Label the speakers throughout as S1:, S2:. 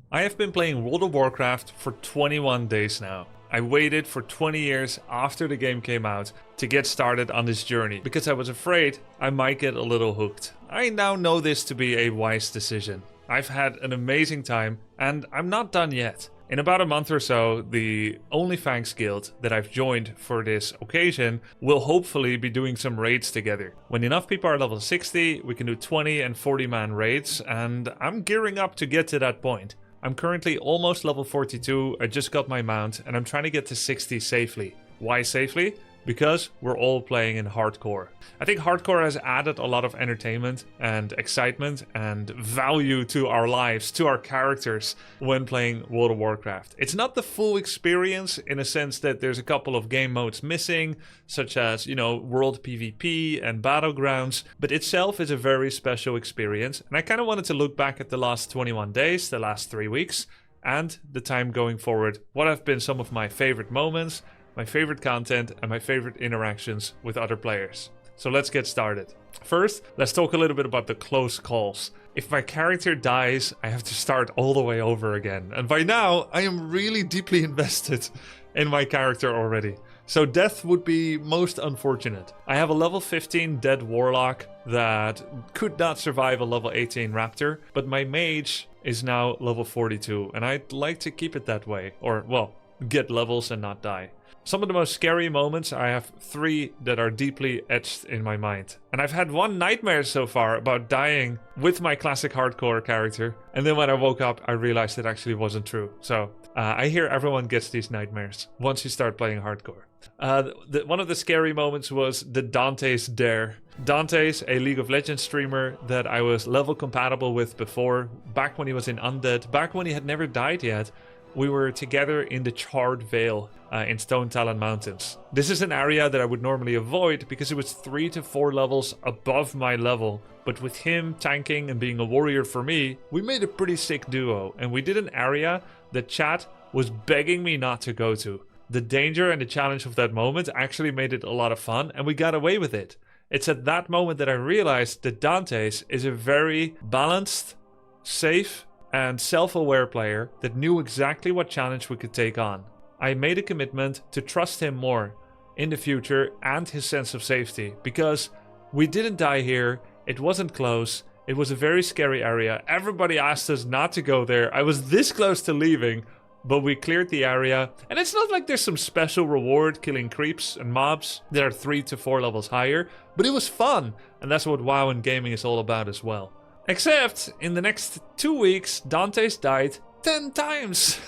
S1: I have been playing World of Warcraft for 21 days now. I waited for 20 years after the game came out to get started on this journey because I was afraid I might get a little hooked. I now know this to be a wise decision. I've had an amazing time and I'm not done yet. In about a month or so, the OnlyFans guild that I've joined for this occasion will hopefully be doing some raids together. When enough people are level 60, we can do 20 and 40 man raids, and I'm gearing up to get to that point. I'm currently almost level 42, I just got my mount, and I'm trying to get to 60 safely. Why safely? Because we're all playing in hardcore. I think hardcore has added a lot of entertainment and excitement and value to our lives, to our characters when playing World of Warcraft. It's not the full experience in a sense that there's a couple of game modes missing, such as, World PvP and Battlegrounds, but itself is a very special experience. And I kind of wanted to look back at the last 21 days, the last 3 weeks, and the time going forward. What have been some of my favorite moments, my favorite content, and my favorite interactions with other players. So let's get started. First, let's talk a little bit about the close calls. If my character dies, I have to start all the way over again. And by now, I am really deeply invested in my character already. So death would be most unfortunate. I have a level 15 dead warlock that could not survive a level 18 raptor, but my mage is now level 42, and I'd like to keep it that way. Or, well, get levels and not die. Some of the most scary moments, I have 3 that are deeply etched in my mind. And I've had one nightmare so far about dying with my classic hardcore character. And then when I woke up, I realized it actually wasn't true. So I hear everyone gets these nightmares once you start playing hardcore. One of the scary moments was the Dante's Dare. Dante's a League of Legends streamer that I was level compatible with before, back when he was in Undead, back when he had never died yet. We were together in the Charred Vale in Stone Talon Mountains. This is an area that I would normally avoid because it was 3 to 4 levels above my level. But with him tanking and being a warrior for me, we made a pretty sick duo. And we did an area that chat was begging me not to go to. The danger and the challenge of that moment actually made it a lot of fun, and we got away with it. It's at that moment that I realized that Dante's is a very balanced, safe, and self-aware player that knew exactly what challenge we could take on. I made a commitment to trust him more in the future and his sense of safety, because we didn't die here, it wasn't close, it was a very scary area, everybody asked us not to go there, I was this close to leaving, but we cleared the area, and it's not like there's some special reward killing creeps and mobs that are 3 to 4 levels higher, but it was fun, and that's what WoW and gaming is all about as well. Except, in the next 2 weeks, Dante's died 10 times.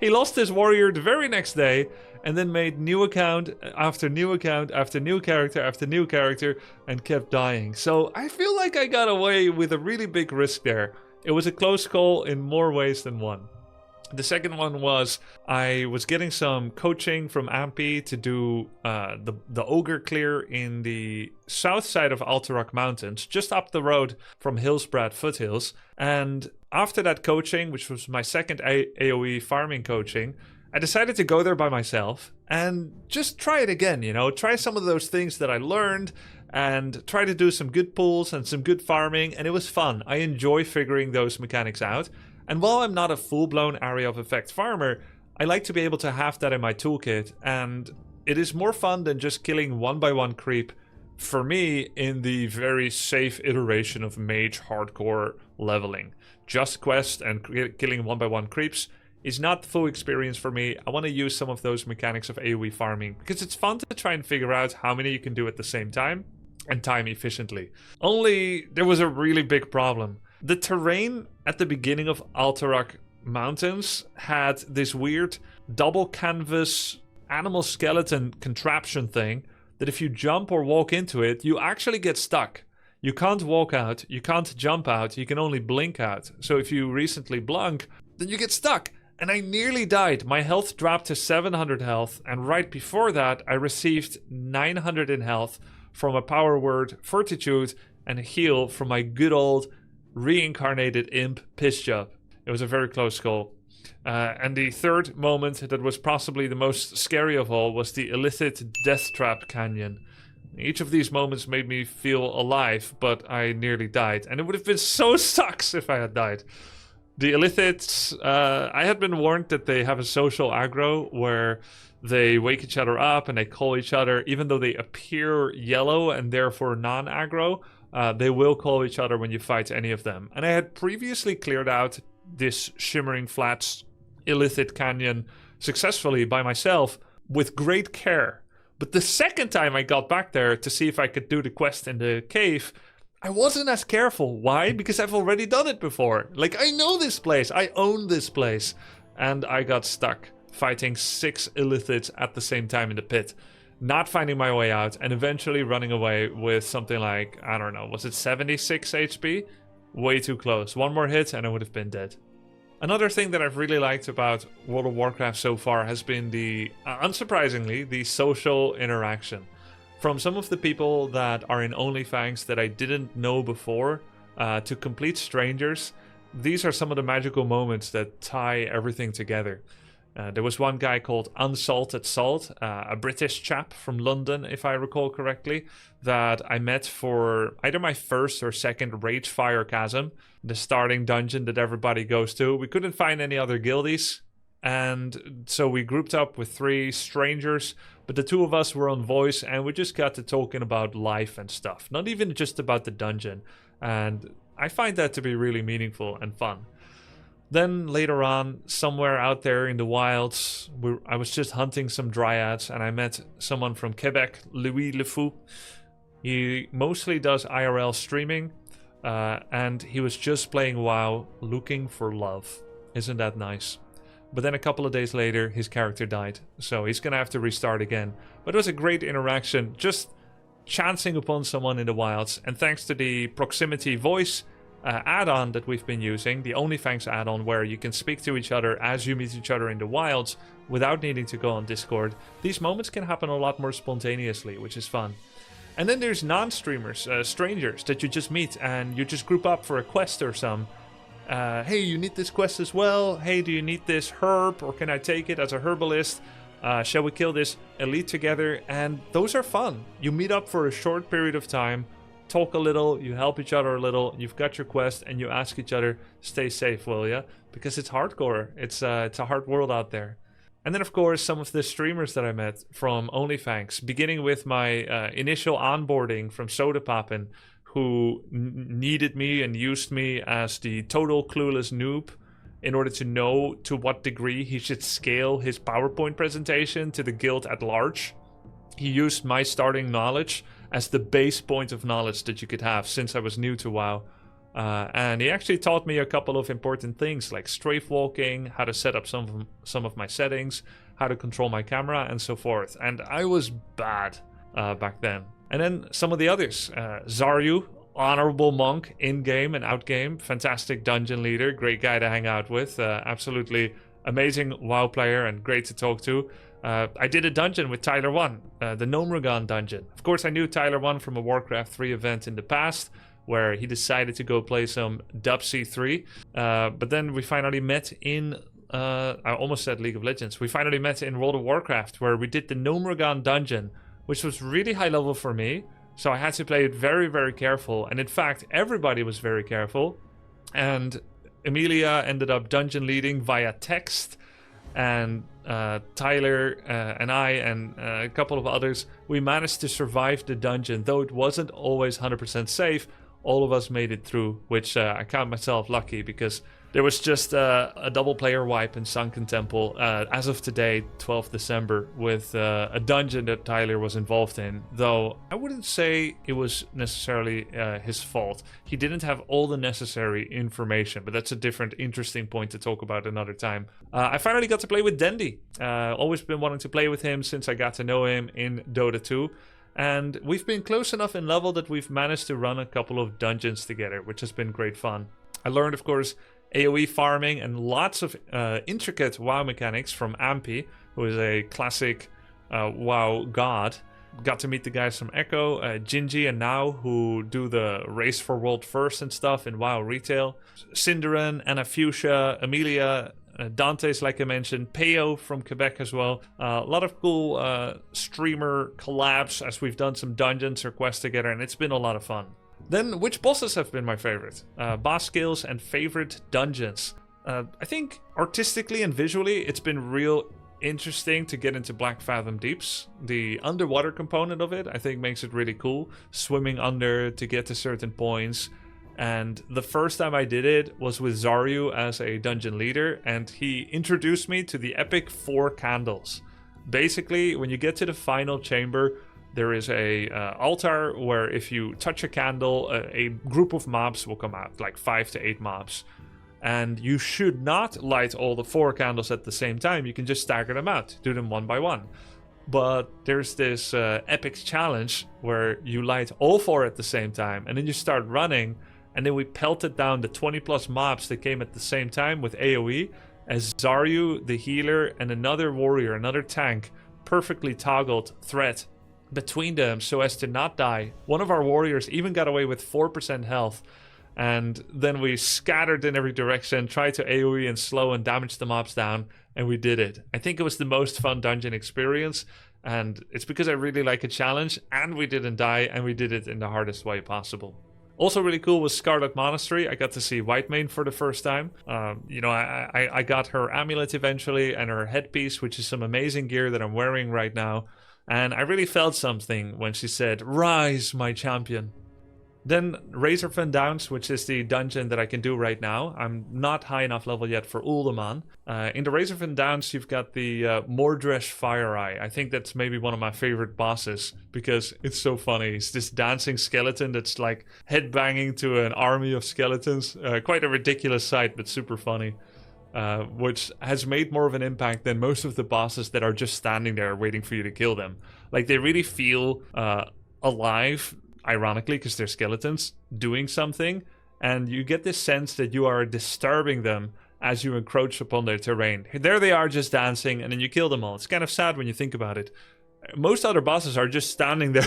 S1: He lost his warrior the very next day, and then made new account after new account after new character after new character, and kept dying. So I feel like I got away with a really big risk there. It was a close call in more ways than one. The second one was I was getting some coaching from Ampy to do the Ogre Clear in the south side of Alterac Mountains, just up the road from Hillsbrad Foothills. And after that coaching, which was my second AoE farming coaching, I decided to go there by myself and just try it again, try some of those things that I learned and try to do some good pulls and some good farming, and it was fun. I enjoy figuring those mechanics out. And while I'm not a full-blown area of effect farmer, I like to be able to have that in my toolkit, and it is more fun than just killing 1-by-1 creep for me in the very safe iteration of mage hardcore leveling. Just quest and killing 1-by-1 creeps is not the full experience for me. I want to use some of those mechanics of AoE farming because it's fun to try and figure out how many you can do at the same time and time efficiently. Only there was a really big problem. The terrain at the beginning of Alterac Mountains had this weird double canvas animal skeleton contraption thing that if you jump or walk into it, you actually get stuck. You can't walk out, you can't jump out, you can only blink out. So if you recently blunk, then you get stuck. And I nearly died. My health dropped to 700 health, and right before that I received 900 in health from a power word, fortitude, and a heal from my good old reincarnated imp Pissjob. It was a very close call. And the third moment that was possibly the most scary of all was the illicit Death Trap Canyon. Each of these moments made me feel alive, but I nearly died. And it would have been so sucks if I had died. The Illithids, I had been warned that they have a social aggro where they wake each other up and they call each other, even though they appear yellow and therefore non-aggro, they will call each other when you fight any of them. And I had previously cleared out this Shimmering Flats Illithid Canyon successfully by myself with great care. But the second time I got back there to see if I could do the quest in the cave, I wasn't as careful. Why? Because I've already done it before. Like, I know this place. I own this place. And I got stuck fighting 6 Illithids at the same time in the pit. Not finding my way out and eventually running away with something like, I don't know, was it 76 HP? Way too close. One more hit and I would have been dead. Another thing that I've really liked about World of Warcraft so far has been the, unsurprisingly, the social interaction. From some of the people that are in OnlyFans that I didn't know before, to complete strangers, these are some of the magical moments that tie everything together. There was one guy called Unsalted Salt, a British chap from London, if I recall correctly, that I met for either my first or second Ragefire Chasm, the starting dungeon that everybody goes to. We couldn't find any other guildies, and so we grouped up with 3 strangers, but the 2 of us were on voice, and we just got to talking about life and stuff, not even just about the dungeon, and I find that to be really meaningful and fun. Then later on, somewhere out there in the wilds, I was just hunting some dryads and I met someone from Quebec, Louis Le Fou. He mostly does IRL streaming and he was just playing WoW looking for love. Isn't that nice? But then a couple of days later, his character died. So he's going to have to restart again. But it was a great interaction, just chancing upon someone in the wilds. And thanks to the proximity voice add-on that we've been using, the OnlyFans add-on where you can speak to each other as you meet each other in the wilds without needing to go on Discord, these moments can happen a lot more spontaneously, which is fun. And then there's non-streamers, strangers that you just meet and you just group up for a quest or some. Hey, you need this quest as well? Hey, do you need this herb or can I take it as a herbalist? Shall we kill this elite together? And those are fun. You meet up for a short period of time, talk a little, you help each other a little, you've got your quest, and you ask each other, stay safe, will ya? Because it's hardcore. It's a hard world out there. And then, of course, some of the streamers that I met from OnlyFans, beginning with my initial onboarding from Sodapoppin, who needed me and used me as the total clueless noob in order to know to what degree he should scale his PowerPoint presentation to the guild at large. He used my starting knowledge as the base point of knowledge that you could have since I was new to WoW. And he actually taught me a couple of important things like strafe walking, how to set up some of my settings, how to control my camera, and so forth. And I was bad back then. And then some of the others. Zaryu, honorable monk, in-game and out-game, fantastic dungeon leader, great guy to hang out with, absolutely amazing WoW player and great to talk to. I did a dungeon with Tyler 1, the Gnomeregan dungeon. Of course, I knew Tyler 1 from a Warcraft 3 event in the past, where he decided to go play some Dubsy 3. But then we finally met in, I almost said League of Legends. We finally met in World of Warcraft, where we did the Gnomeregan dungeon, which was really high level for me. So I had to play it very, very careful. And in fact, everybody was very careful. And Emilia ended up dungeon leading via text. And Tyler and I and a couple of others, we managed to survive the dungeon. Though it wasn't always 100% safe, all of us made it through, which I count myself lucky because there was just a double player wipe in Sunken Temple as of today, 12th December, with a dungeon that Tyler was involved in. Though I wouldn't say it was necessarily his fault. He didn't have all the necessary information, but that's a different interesting point to talk about another time. I finally got to play with Dendi. Always been wanting to play with him since I got to know him in Dota 2. And we've been close enough in level that we've managed to run a couple of dungeons together, which has been great fun. I learned, of course, AoE farming and lots of intricate WoW mechanics from Ampy, who is a classic WoW god. Got to meet the guys from Echo, Gingy and Now, who do the race for world first and stuff in WoW retail. Cinderin, Anna Fuchsia, Emilia, Dante's, like I mentioned, Peo from Quebec as well. A lot of cool streamer collabs as we've done some dungeons or quests together, and it's been a lot of fun. Then, which bosses have been my favorite? Boss skills and favorite dungeons. I think artistically and visually, it's been real interesting to get into Black Fathom Deeps. The underwater component of it, I think, makes it really cool. Swimming under to get to certain points. And the first time I did it was with Zaryu as a dungeon leader, and he introduced me to the epic 4 candles. Basically, when you get to the final chamber, there is a altar where if you touch a candle, a group of mobs will come out, like 5 to 8 mobs. And you should not light all the 4 candles at the same time. You can just stagger them out, do them one by one. But there's this epic challenge where you light all 4 at the same time, and then you start running, and then we pelted down the 20 plus mobs that came at the same time with AoE, as Zaryu, the healer, and another warrior, another tank, perfectly toggled threat between them so as to not die. One of our warriors even got away with 4% health, and then we scattered in every direction, tried to AoE and slow and damage the mobs down, and we did it. I think it was the most fun dungeon experience, and it's because I really like a challenge, and we didn't die, and we did it in the hardest way possible. Also really cool was Scarlet Monastery. I got to see Whitemane for the first time. I got her amulet eventually and her headpiece, which is some amazing gear that I'm wearing right now. And I really felt something when she said, "Rise, my champion." Then Razorfen Downs, which is the dungeon that I can do right now. I'm not high enough level yet for Uldaman. In the Razorfen Downs, you've got the Mordresh Fire Eye. I think that's maybe one of my favorite bosses because it's so funny. It's this dancing skeleton that's like headbanging to an army of skeletons. Quite a ridiculous sight, but super funny. Which has made more of an impact than most of the bosses that are just standing there waiting for you to kill them. Like, they really feel alive, ironically, because they're skeletons doing something, and you get this sense that you are disturbing them as you encroach upon their terrain. There they are just dancing, and then you kill them all. It's kind of sad when you think about it. Most other bosses are just standing there.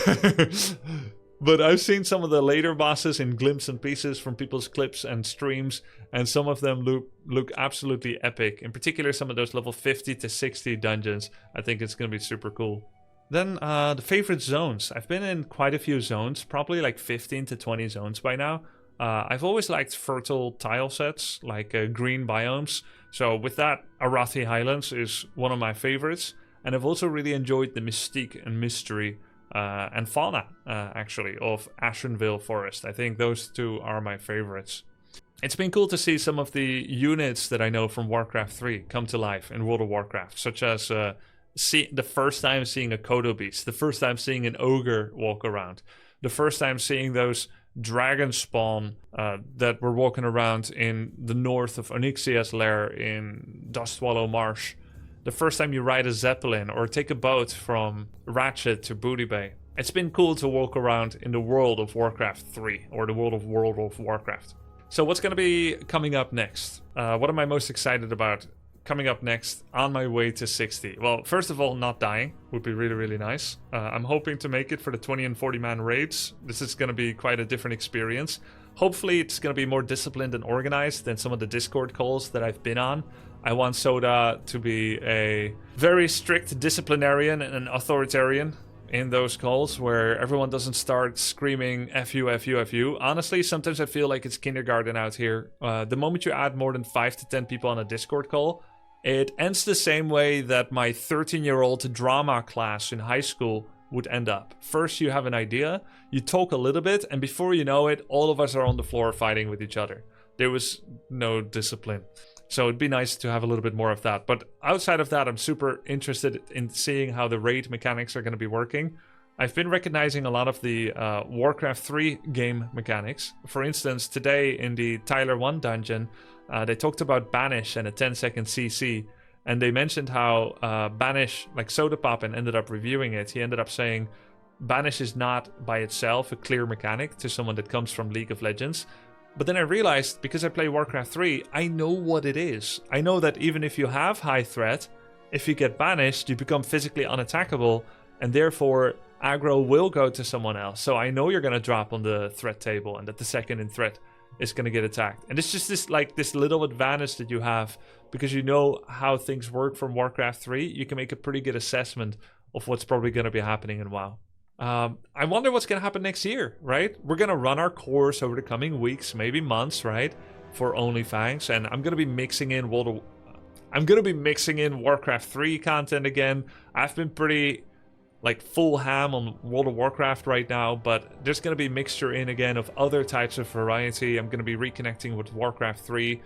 S1: But I've seen some of the later bosses in glimpses and pieces from people's clips and streams, and some of them look absolutely epic. In particular, some of those level 50 to 60 dungeons. I think it's going to be super cool. Then the favorite zones. I've been in quite a few zones, probably like 15 to 20 zones by now. I've always liked fertile tile sets, like green biomes. So with that, Arathi Highlands is one of my favorites. And I've also really enjoyed the mystique and mystery and fauna, actually, of Ashenvale Forest. I think those two are my favorites. It's been cool to see some of the units that I know from Warcraft 3 come to life in World of Warcraft, such as the first time seeing a Kodo Beast, the first time seeing an Ogre walk around, the first time seeing those dragon spawn that were walking around in the north of Onyxia's lair in Dustwallow Marsh, the first time you ride a Zeppelin or take a boat from Ratchet to Booty Bay. It's been cool to walk around in the world of Warcraft 3, or the world of Warcraft. So what's going to be coming up next? What am I most excited about coming up next on my way to 60? Well, first of all, not dying would be really, really nice. I'm hoping to make it for the 20 and 40 man raids. This is going to be quite a different experience. Hopefully it's going to be more disciplined and organized than some of the Discord calls that I've been on. I want Soda to be a very strict disciplinarian and authoritarian in those calls where everyone doesn't start screaming F you, F you, F you. Honestly, sometimes I feel like it's kindergarten out here. The moment you add more than 5 to 10 people on a Discord call, it ends the same way that my 13-year-old drama class in high school would end up. First, you have an idea, you talk a little bit, and before you know it, all of us are on the floor fighting with each other. There was no discipline. So it'd be nice to have a little bit more of that. But outside of that, I'm super interested in seeing how the raid mechanics are going to be working. I've been recognizing a lot of the Warcraft 3 game mechanics. For instance, today in the Tyler 1 dungeon, they talked about Banish and a 10-second CC. And they mentioned how Banish, like Sodapoppin ended up reviewing it. He ended up saying Banish is not by itself a clear mechanic to someone that comes from League of Legends. But then I realized, because I play Warcraft 3, I know what it is. I know that even if you have high threat, if you get banished, you become physically unattackable, and therefore aggro will go to someone else. So I know you're going to drop on the threat table, and that the second in threat is going to get attacked. And it's just this little advantage that you have, because you know how things work from Warcraft 3. You can make a pretty good assessment of what's probably going to be happening in WoW. I wonder what's going to happen next year, right? We're going to run our course over the coming weeks, maybe months, right? for OnlyFans, and I'm gonna be mixing in Warcraft 3 content again. I've been pretty like full ham on World of Warcraft right now, but there's going to be mixture in again of other types of variety. I'm going to be reconnecting with Warcraft 3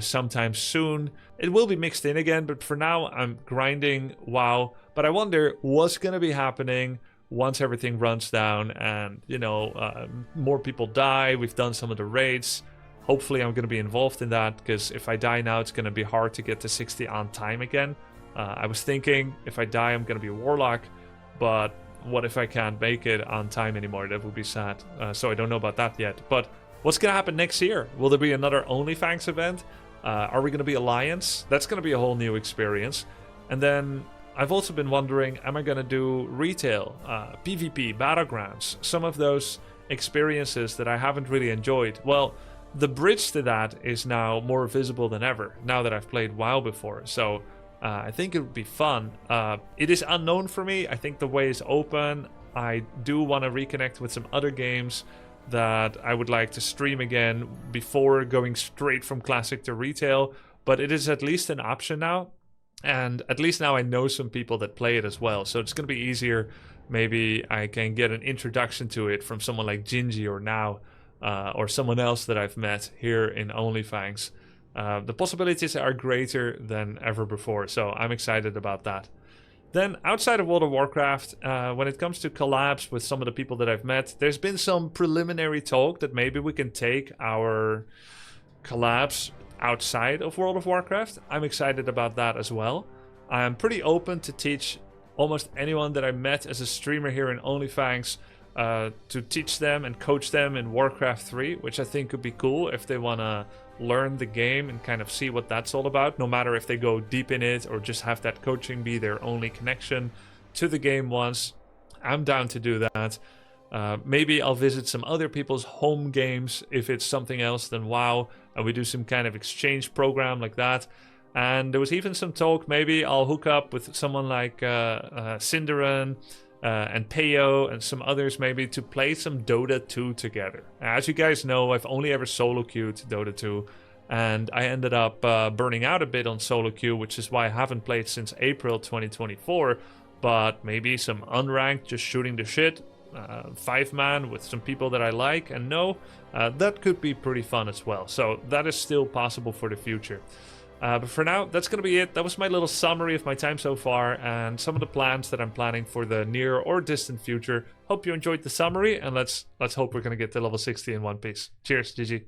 S1: sometime soon. It will be mixed in again, but for now I'm grinding WoW. But I wonder what's going to be happening once everything runs down and, you know, more people die. We've done some of the raids. Hopefully I'm going to be involved in that, because if I die now, it's going to be hard to get to 60 on time again. I was thinking if I die, I'm going to be a Warlock. But what if I can't make it on time anymore? That would be sad. So I don't know about that yet. But what's going to happen next year? Will there be another OnlyFans event? Are we going to be Alliance? That's going to be a whole new experience. And then I've also been wondering, am I going to do retail, PvP, Battlegrounds? Some of those experiences that I haven't really enjoyed. Well, the bridge to that is now more visible than ever, now that I've played WoW before. So I think it would be fun. It is unknown for me. I think the way is open. I do want to reconnect with some other games that I would like to stream again before going straight from classic to retail. But it is at least an option now. And at least now I know some people that play it as well. So it's going to be easier. Maybe I can get an introduction to it from someone like Gingy or Now, or someone else that I've met here in OnlyFans. The possibilities are greater than ever before, so I'm excited about that. Then, outside of World of Warcraft, when it comes to collabs with some of the people that I've met, there's been some preliminary talk that maybe we can take our collabs outside of World of Warcraft. I'm excited about that as well. I'm pretty open to teach almost anyone that I met as a streamer here in OnlyFans, to teach them and coach them in Warcraft 3, which I think could be cool if they want to learn the game and kind of see what that's all about, no matter if they go deep in it or just have that coaching be their only connection to the game once. I'm down to do that. Maybe I'll visit some other people's home games if it's something else than WoW, and we do some kind of exchange program like that. And there was even some talk, maybe I'll hook up with someone like Cinderan, and Peo and some others maybe to play some Dota 2 together. As you guys know, I've only ever solo queued Dota 2, and I ended up burning out a bit on solo queue, which is why I haven't played since April 2024. But maybe some unranked, just shooting the shit, 5-man with some people that I like and know, that could be pretty fun as well. So that is still possible for the future. But for now, that's going to be it. That was my little summary of my time so far and some of the plans that I'm planning for the near or distant future. Hope you enjoyed the summary, and let's hope we're going to get to level 60 in one piece. Cheers, GG.